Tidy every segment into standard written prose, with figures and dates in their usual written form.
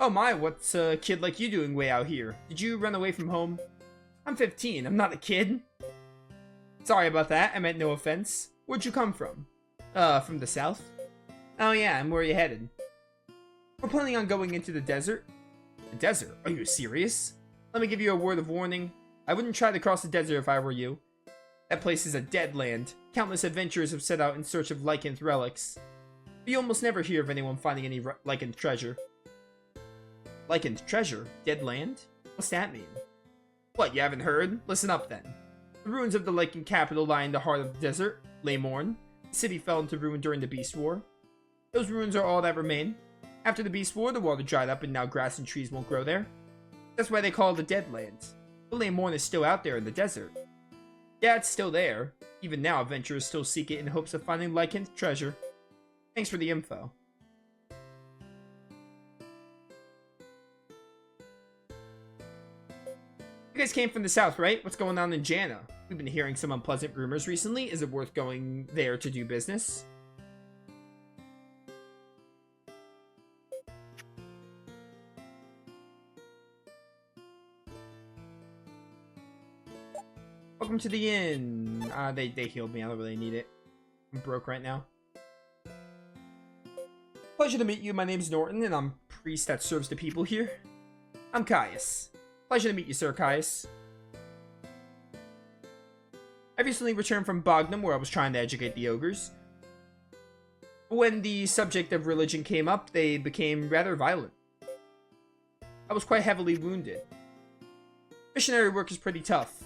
Oh my, what's a kid like you doing way out here? Did you run away from home? I'm 15, I'm not a kid. Sorry about that, I meant no offense. Where'd you come from? From the south? Oh yeah, and where are you headed? We're planning on going into the desert. The desert? Are you serious? Let me give you a word of warning. I wouldn't try to cross the desert if I were you. That place is a dead land. Countless adventurers have set out in search of lycanth relics. But you almost never hear of anyone finding any lycanth treasure. Lycanth treasure? Dead land? What's that mean? What, you haven't heard? Listen up then. The ruins of the lycanth capital lie in the heart of the desert, Leymorn. The city fell into ruin during the Beast War. Those ruins are all that remain. After the Beast War, the water dried up and now grass and trees won't grow there. That's why they call it the Dead Land. But Leymorn is still out there in the desert. Yeah, it's still there. Even now, adventurers still seek it in hopes of finding lycanth treasure. Thanks for the info. You guys came from the south, right? What's going on in Jana? We've been hearing some unpleasant rumors recently. Is it worth going there to do business? Welcome to the inn. They healed me. I don't really need it. I'm broke right now. Pleasure to meet you. My name's Norton, and I'm a priest that serves the people here. I'm Caius. Pleasure to meet you, Sir Caius. I recently returned from Bognum, where I was trying to educate the ogres. When the subject of religion came up, they became rather violent. I was quite heavily wounded. Missionary work is pretty tough.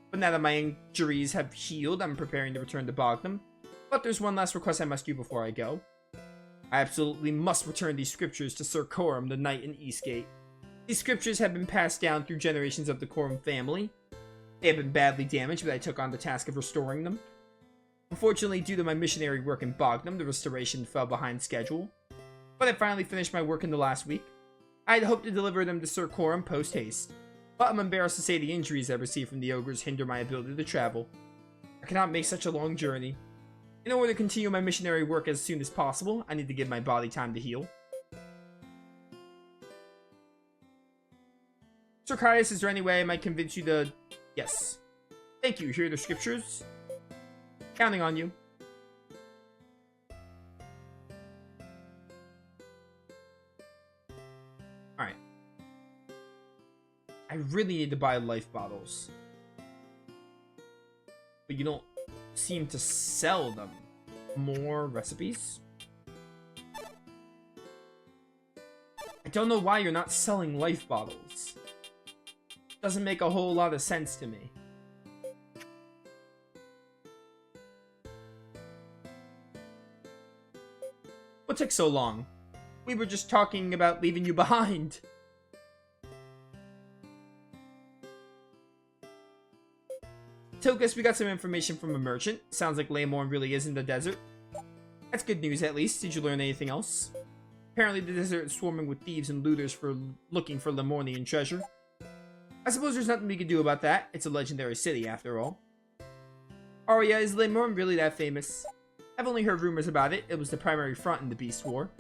But now that my injuries have healed, I'm preparing to return to Bognum. But there's one last request I must do before I go. I absolutely must return these scriptures to Sir Coram, the knight in Eastgate. These scriptures have been passed down through generations of the Coram family. They have been badly damaged, but I took on the task of restoring them. Unfortunately, due to my missionary work in Bognum, the restoration fell behind schedule. But I finally finished my work in the last week. I had hoped to deliver them to Sir Coram post-haste. But I'm embarrassed to say the injuries I received from the ogres hinder my ability to travel. I cannot make such a long journey. In order to continue my missionary work as soon as possible, I need to give my body time to heal. Sir Caius, is there any way I might convince you to... Yes. Thank you. Here are the scriptures. Counting on you. Alright. I really need to buy life bottles. But you don't seem to sell them. More recipes? I don't know why you're not selling life bottles. Doesn't make a whole lot of sense to me. What took so long? We were just talking about leaving you behind. Tokus, we got some information from a merchant. Sounds like Leymorn really is in the desert. That's good news, at least. Did you learn anything else? Apparently the desert is swarming with thieves and looters for looking for Leymornian treasure. I suppose there's nothing we can do about that. It's a legendary city, after all. Arya, is Leymorn really that famous? I've only heard rumors about it. It was the primary front in the Beast War.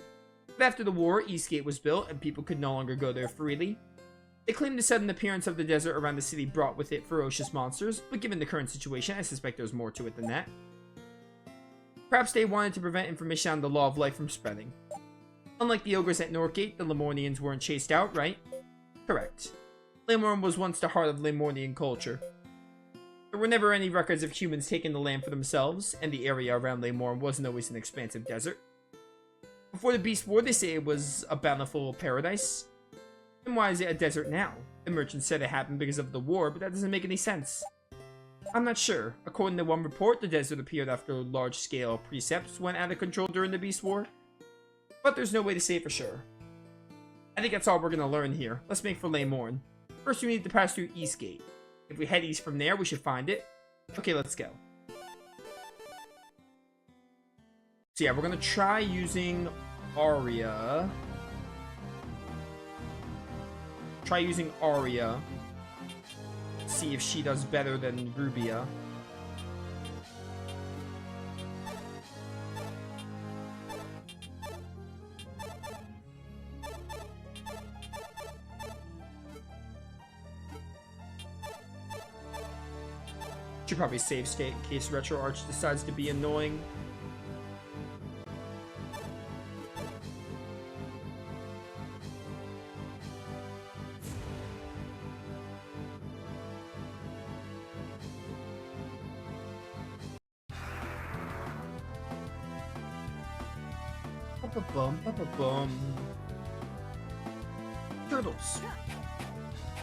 But after the war, Eastgate was built, and people could no longer go there freely. They claim the sudden appearance of the desert around the city brought with it ferocious monsters, but given the current situation, I suspect there's more to it than that. Perhaps they wanted to prevent information on the Law of Life from spreading. Unlike the ogres at Northgate, the Leymornians weren't chased out, right? Correct. Leymorn was once the heart of Leymornian culture. There were never any records of humans taking the land for themselves, and the area around Leymorn wasn't always an expansive desert. Before the Beast War, they say it was a bountiful paradise. Then why is it a desert now? The merchant said it happened because of the war, but that doesn't make any sense. I'm not sure. According to one report, the desert appeared after large-scale precepts went out of control during the Beast War. But there's no way to say for sure. I think that's all we're gonna learn here. Let's make for Leymorn. First, we need to pass through Eastgate. If we head east from there, we should find it. Okay, let's go. So yeah, we're gonna try using Arya. Try using Arya. See if she does better than Rubia. Should probably save state in case Retro Arch decides to be annoying. Ba-ba-bum, ba-ba-bum. Turtles.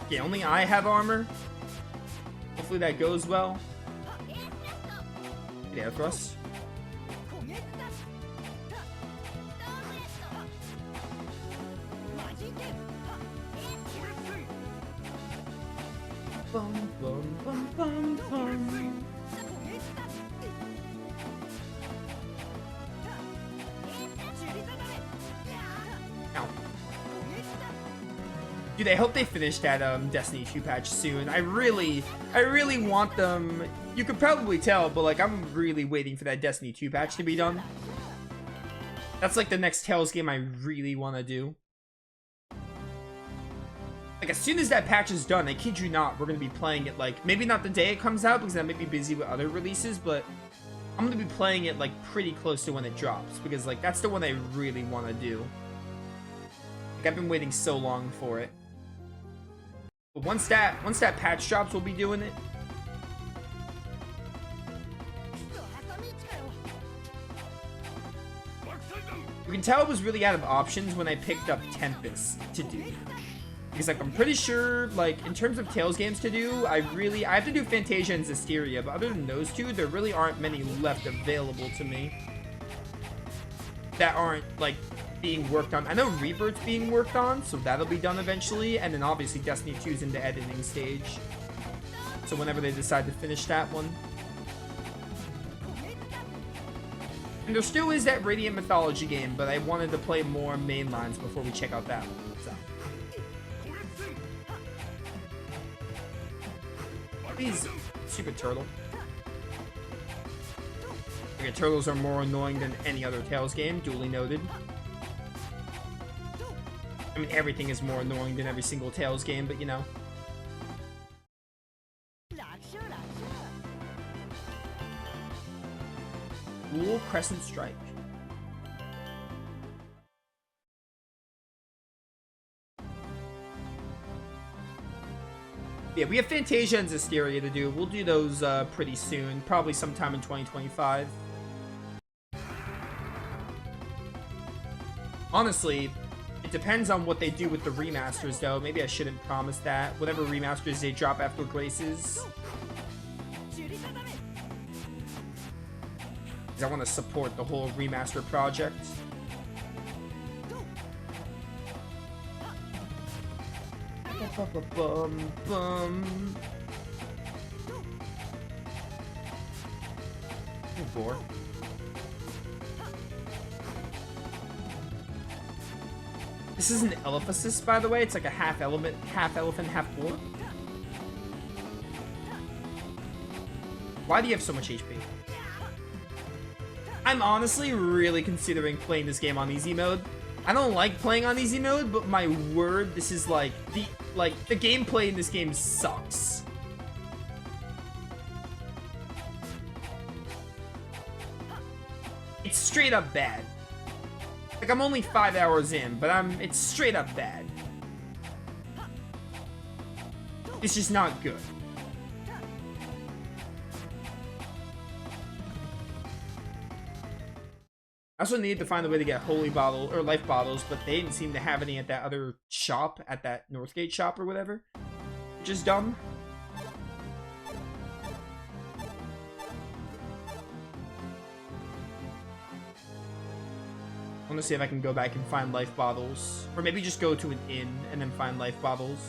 Yeah, only I have armor. Hopefully that goes well. Air thrust. Bum, bum, bum, bum, bum. Ow. Dude, I hope they finish that Destiny 2 patch soon. I really want them. You could probably tell, but like I'm really waiting for that Destiny 2 patch to be done. That's like the next Tales game I really want to do. Like as soon as that patch is done, I kid you not, we're gonna be playing it like maybe not the day it comes out because I might be busy with other releases, but I'm gonna be playing it like pretty close to when it drops because like that's the one I really want to do. Like I've been waiting so long for it. But once that patch drops, we'll be doing it. You can tell it was really out of options when I picked up Tempest to do. Because like I'm pretty sure like in terms of Tales games to do, I have to do Fantasia and Zestiria, but other than those two, there really aren't many left available to me that aren't like being worked on. I know Rebirth's being worked on, so that'll be done eventually, and then obviously Destiny 2's in the editing stage. So whenever they decide to finish that one. And there still is that Radiant Mythology game, but I wanted to play more main lines before we check out that one. So. Please, stupid turtle. Okay, turtles are more annoying than any other Tales game, duly noted. I mean, everything is more annoying than every single Tales game, but you know. Cool Crescent Strike. Yeah, we have Fantasia and Zestiria to do. We'll do those pretty soon, probably sometime in 2025. Honestly, it depends on what they do with the remasters, though. Maybe I shouldn't promise that. Whatever remasters they drop after Graces. Because I want to support the whole remaster project. Bum. Oh, boar. This is an Elephasis, by the way. It's like a half elephant, half boar. Why do you have so much HP? I'm honestly really considering playing this game on easy mode. I don't like playing on easy mode, but my word, this is like the gameplay in this game sucks. It's straight up bad. Like I'm only 5 hours in, but it's straight up bad. It's just not good. I also needed to find a way to get holy bottle or life bottles, but they didn't seem to have any at that other shop, at that Northgate shop or whatever. Which is dumb. I want to see if I can go back and find life bottles. Or maybe just go to an inn and then find life bottles.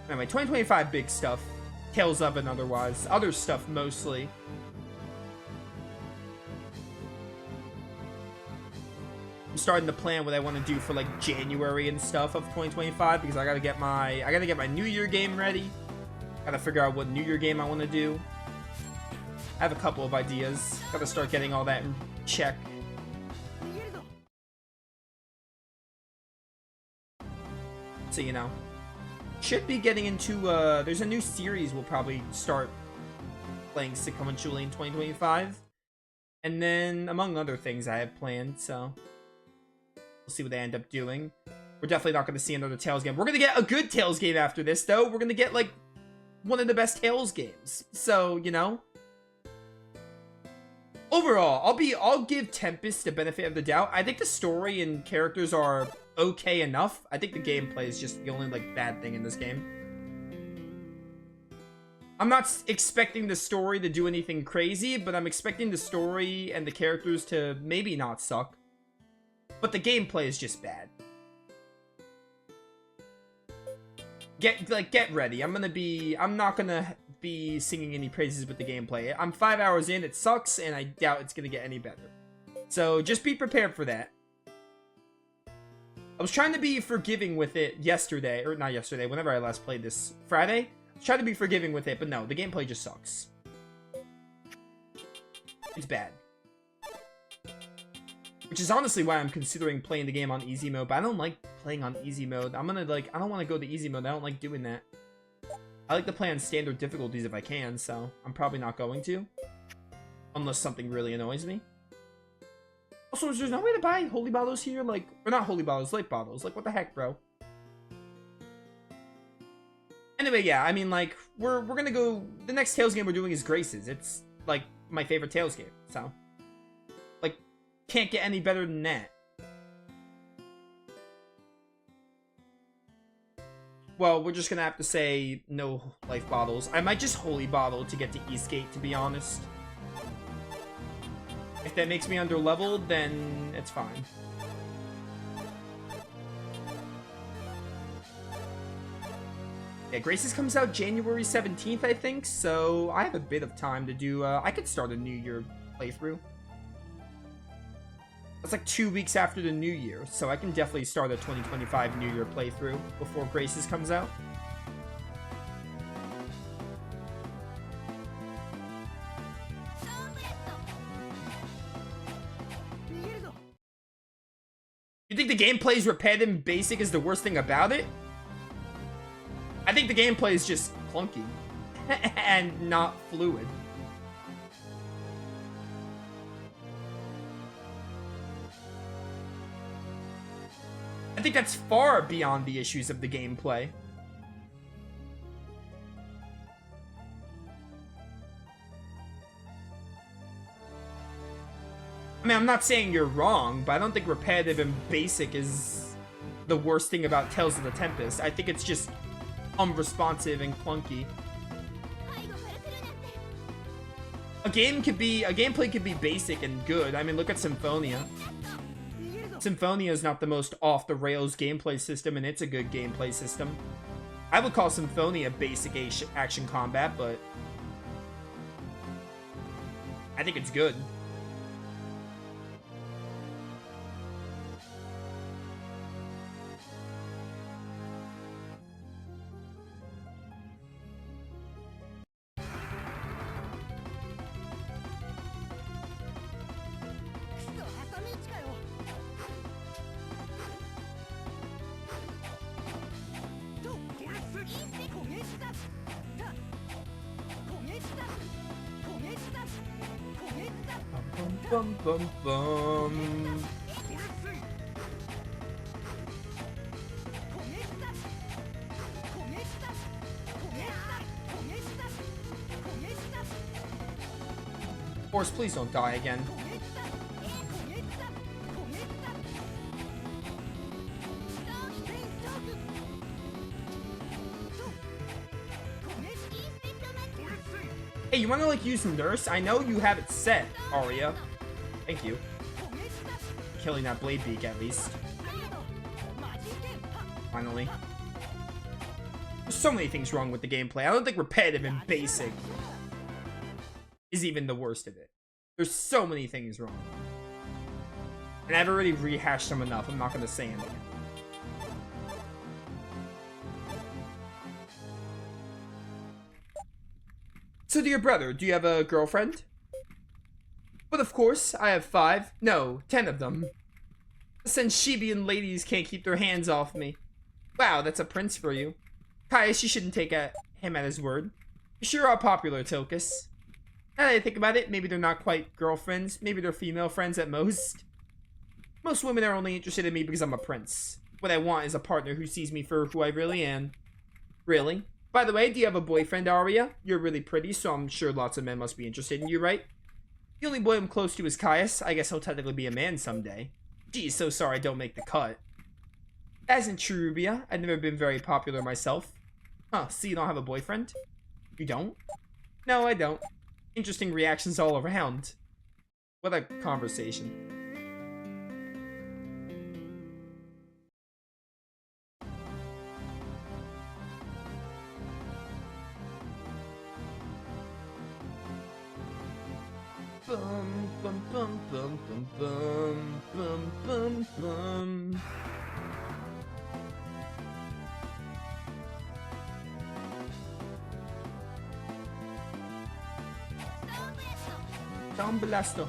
Anyway, 2025 big stuff. Tales of and otherwise. Other stuff mostly. I'm starting to plan what I want to do for like January and stuff of 2025 because I gotta get my New Year game ready. Gotta figure out what New Year game I want to do. I have a couple of ideas. Gotta start getting all that in check. So, you know. Should be getting into, there's a new series we'll probably start playing sequentially in 2025. And then, among other things I have planned, so we'll see what they end up doing. We're definitely not going to see another Tales game. We're going to get a good Tales game after this, though. We're going to get, like, one of the best Tales games. So, you know. Overall, I'll give Tempest the benefit of the doubt. I think the story and characters are okay enough. I think the gameplay is just the only, like, bad thing in this game. I'm not expecting the story to do anything crazy, but I'm expecting the story and the characters to maybe not suck. But the gameplay is just bad. Get ready. I'm not gonna be singing any praises with the gameplay. I'm 5 hours in, it sucks, and I doubt it's gonna get any better. So just be prepared for that. I was trying to be forgiving with it yesterday, or not yesterday, whenever I last played this, Friday. Try to be forgiving with it, but no, the gameplay just sucks. It's bad. Which is honestly why I'm considering playing the game on easy mode, but I don't like playing on easy mode. I don't want to go to easy mode. I don't like doing that. I like to play on standard difficulties if I can, so I'm probably not going to. Unless something really annoys me. Also, there's no way to buy holy bottles here? Like, or not holy bottles, light bottles. Like, what the heck, bro? Anyway, yeah, I mean, like, we're gonna go... The next Tales game we're doing is Graces. It's, like, my favorite Tales game, so... Like, can't get any better than that. Well, we're just gonna have to say no life bottles. I might just holy bottle to get to Eastgate, to be honest. If that makes me under-leveled, then it's fine. Yeah, Graces comes out January 17th, I think, so I have a bit of time to do, I could start a New Year playthrough. That's like 2 weeks after the New Year, so I can definitely start a 2025 New Year playthrough before Graces comes out. You think the gameplay is repetitive and basic is the worst thing about it? I think the gameplay is just clunky and not fluid. I think that's far beyond the issues of the gameplay. I mean, I'm not saying you're wrong, but I don't think repetitive and basic is the worst thing about Tales of the Tempest. I think it's just unresponsive and clunky. A gameplay could be basic and good. I mean, look at Symphonia. Symphonia is not the most off-the-rails gameplay system, and it's a good gameplay system. I would call Symphonia basic action combat, but I think it's good. Bum, bum, bum. Horse, please don't die again. Hey, you wanna, like, use Nurse? I know you have it set, Aria. Thank you. Killing that Blade Beak, at least. Finally. There's so many things wrong with the gameplay. I don't think repetitive and basic is even the worst of it. There's so many things wrong. And I've already rehashed them enough. I'm not gonna say them again. So, dear brother, do you have a girlfriend? But of course, I have 5, no, 10 of them. Since Shibian ladies can't keep their hands off me. Wow, that's a prince for you. Caius, you shouldn't take him at his word. You sure are popular, Tokus. Now that I think about it, maybe they're not quite girlfriends. Maybe they're female friends at most. Most women are only interested in me because I'm a prince. What I want is a partner who sees me for who I really am. Really? By the way, do you have a boyfriend, Arya? You're really pretty, so I'm sure lots of men must be interested in you, right? The only boy I'm close to is Caius. I guess he'll technically be a man someday. Geez, so sorry I don't make the cut. That isn't true, Rubia. I've never been very popular myself. Huh, so you don't have a boyfriend? You don't? No, I don't. Interesting reactions all around. What a conversation. Bum, bum, bum, bum, bum, bum, bum, bum. Down Belasto.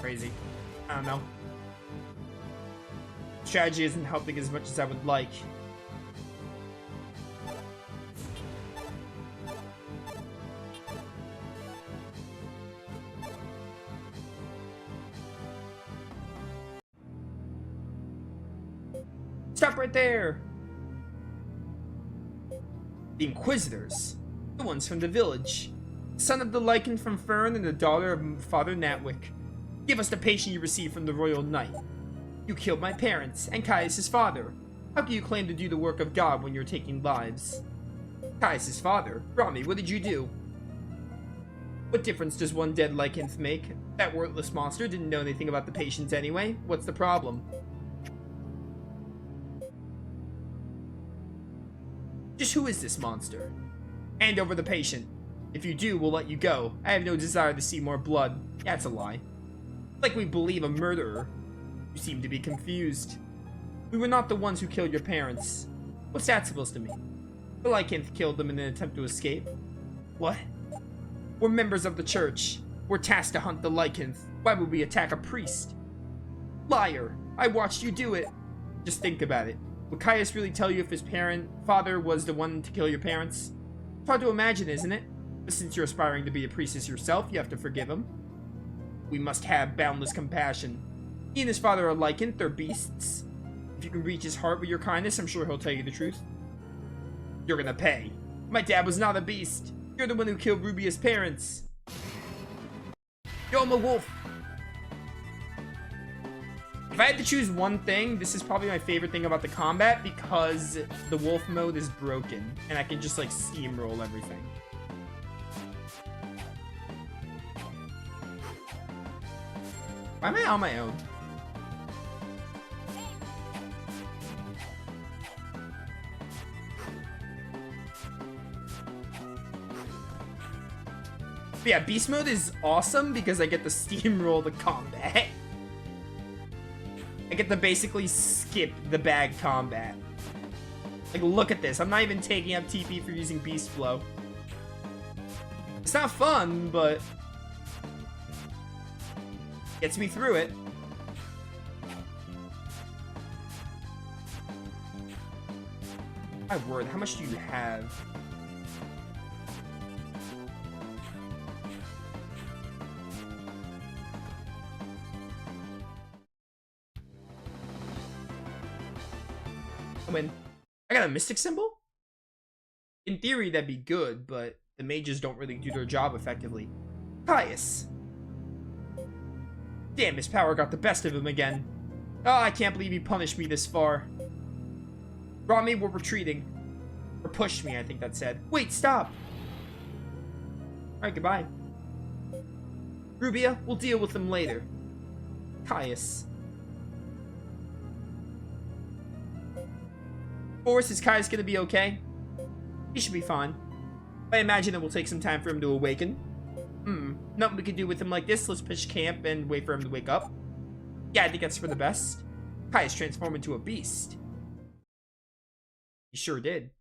Crazy. I don't know. Strategy isn't helping as much as I would like. Stop right there! The Inquisitors. The ones from the village. Son of the Lycan from Fern and the daughter of Father Natwick. Give us the patient you received from the Royal Knight. You killed my parents, and Caius' father. How can you claim to do the work of God when you're taking lives? Caius' father? Rami, what did you do? What difference does one dead lycanth make? That worthless monster didn't know anything about the patients anyway. What's the problem? Just who is this monster? Hand over the patient. If you do, we'll let you go. I have no desire to see more blood. That's a lie. Like we believe a murderer. You seem to be confused. We were not the ones who killed your parents. What's that supposed to mean? The Lycanth killed them in an attempt to escape. What? We're members of the church. We're tasked to hunt the Lycanth. Why would we attack a priest? Liar! I watched you do it. Just think about it. Would Caius really tell you if his father was the one to kill your parents? It's hard to imagine, isn't it? But since you're aspiring to be a priestess yourself, you have to forgive him. We must have boundless compassion. He and his father are Lycanth, they're beasts. If you can reach his heart with your kindness, I'm sure he'll tell you the truth. You're gonna pay. My dad was not a beast. You're the one who killed Rubia's parents. Yo, I'm a wolf. If I had to choose one thing, this is probably my favorite thing about the combat because the wolf mode is broken and I can just like steamroll everything. Why am I on my own? But yeah, beast mode is awesome because I get to steamroll the combat. I get to basically skip the bag combat. Like, look at this. I'm not even taking up TP for using beast flow. It's not fun, but gets me through it. My word, how much do you have? I got a mystic symbol? In theory, that'd be good, but the mages don't really do their job effectively. Caius! Damn, his power got the best of him again. Oh, I can't believe he punished me this far. Rami, we're retreating. Or pushed me, I think that said. Wait, stop! Alright, goodbye. Rubia, we'll deal with them later. Caius. Force, is Kai's gonna be okay? He should be fine. I imagine it will take some time for him to awaken. Nothing we could do with him like this. Let's pitch camp and wait for him to wake up. Yeah, I think that's for the best. Kai is transformed into a beast. He sure did.